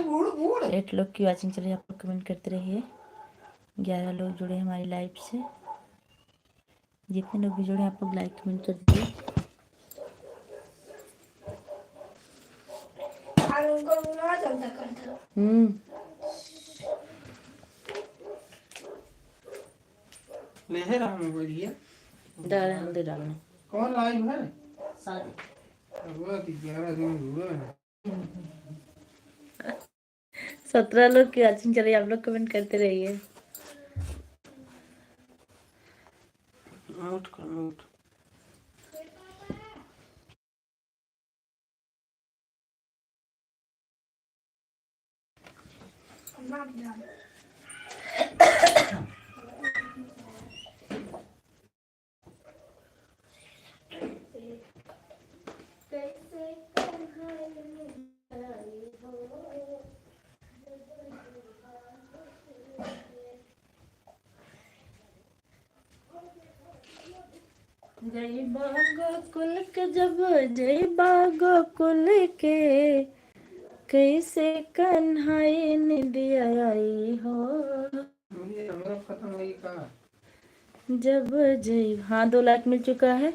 8 लोग की वॉचिंग चल रही है, आप लोग कमेंट करते रहिए। 11 लोग जुड़े हमारी लाइव से। जितने लोग भी जुड़े आप लोग लाइक कमेंट कर दीजिए। डाल हम दे डालने कौन लाइव है? सारी 11 दिन हुए हैं। 17 लोग की वॉचिंग चल रही है, आप लोग कमेंट करते रहिए। म्यूट कर म्यूट। जय गोकुल के जब जय गोकुल के कैसे कन्हई निदिया आई हो। खत्म नहीं का। जब जय, हाँ 2 लाख मिल चुका है।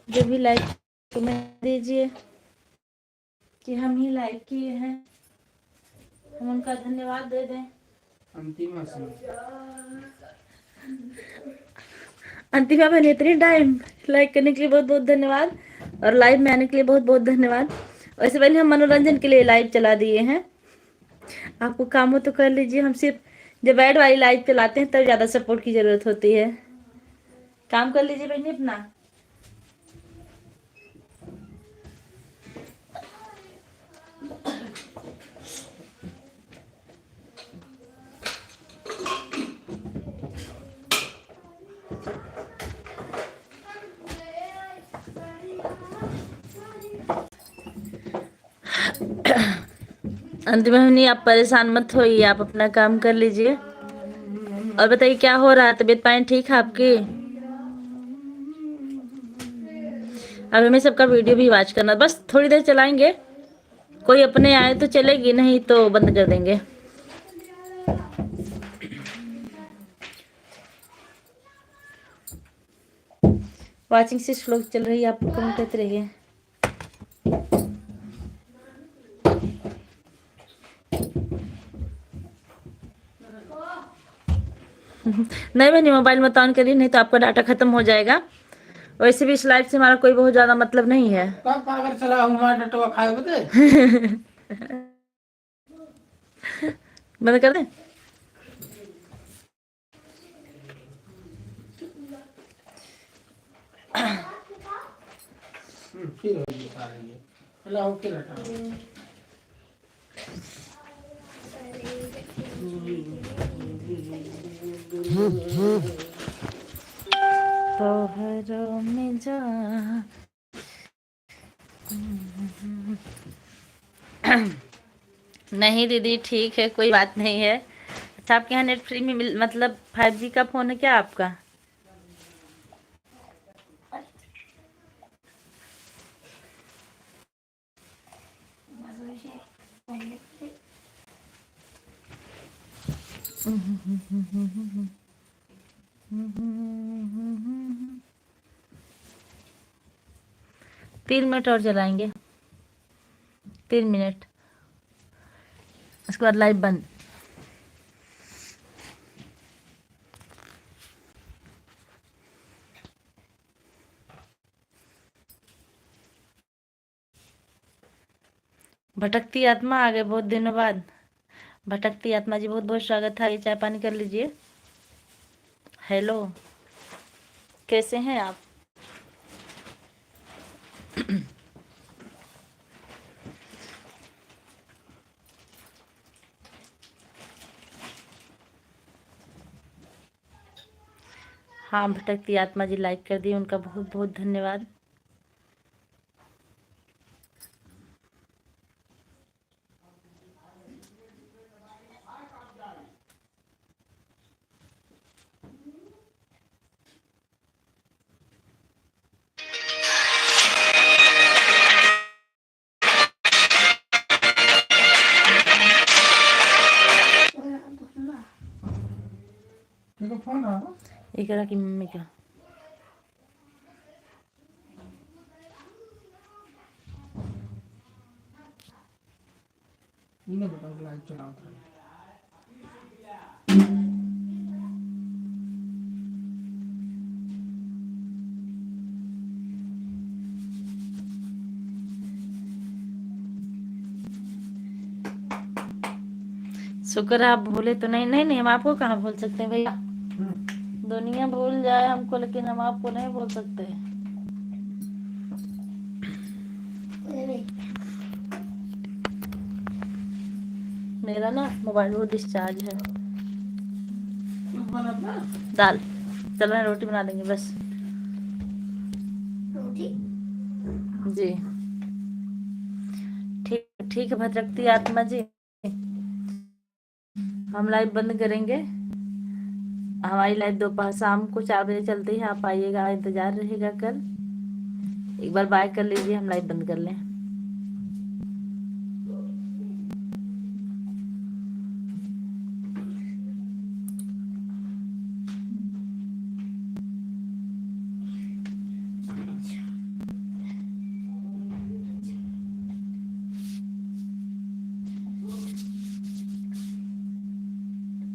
जो भी लाइक कमेंट दीजिए कि हम ही लाइक किए हैं, हम उनका धन्यवाद दे दें। अंतिमा बहन इतनी टाइम लाइक करने के लिए बहुत बहुत धन्यवाद, और लाइव में आने के लिए बहुत बहुत धन्यवाद। वैसे पहले हम मनोरंजन के लिए लाइव चला दिए हैं, आपको काम हो तो कर लीजिए। हम सिर्फ जब ऐड वाली लाइव चलाते हैं तब ज़्यादा सपोर्ट की ज़रूरत होती है। काम कर लीजिए बहनी अपना। अंतिम बहनी आप परेशान मत होइए, आप अपना काम कर लीजिए। और बताइए क्या हो रहा है, तबीयत पानी ठीक है आपकी? अब हमें सबका वीडियो भी वॉच करना, बस थोड़ी देर चलाएंगे, कोई अपने आए तो चलेगी, नहीं तो बंद कर देंगे। वॉचिंग 6 लोग चल रही है, आप कमेंट करते रहिए। नहीं बहनी मोबाइल मत ऑन करिए, नहीं तो आपका डाटा खत्म हो जाएगा। वैसे भी इस लाइव से हमारा कोई बहुत ज्यादा मतलब नहीं है। पागल चला हूँ डटवा खाए बते। बंद कर दें? फिर हो जा रही है। लाओ के रटा तोहरों में जा। नहीं दीदी ठीक है, कोई बात नहीं है। अच्छा आपके यहाँ नेट फ्री में मतलब 5G का फ़ोन है क्या आपका? तीन मिनट और चलाएंगे, 3 मिनट, उसके बाद लाइव बंद। भटकती आत्मा आ गए बहुत दिनों बाद। भटकती आत्मा जी बहुत बहुत स्वागत है, ये चाय पानी कर लीजिए। हेलो, कैसे हैं आप? हाँ भटकती आत्मा जी लाइक कर दिए, उनका बहुत बहुत धन्यवाद। देखो फोन आ ये कह रहा कि मम्मी का इन्हें बताओ लाइव चलाओ था। शुक्र है आप भूले तो नहीं। नहीं नहीं, हम आपको कहाँ भूल सकते हैं भैया। दुनिया भूल जाए हमको, लेकिन हम आपको नहीं भूल सकते। मेरा ना मोबाइल वो डिस्चार्ज है। बनाना दाल चल रहे हैं, रोटी बना देंगे बस। रोटी जी ठीक ठीक है भद्रकती आत्मा जी, हम लाइव बंद करेंगे। हमारी लाइव दोपहर शाम को 4 बजे चलती है, आप आइएगा, इंतजार रहेगा। कल एक बार बाय कर लीजिए, हम लाइव बंद कर लें।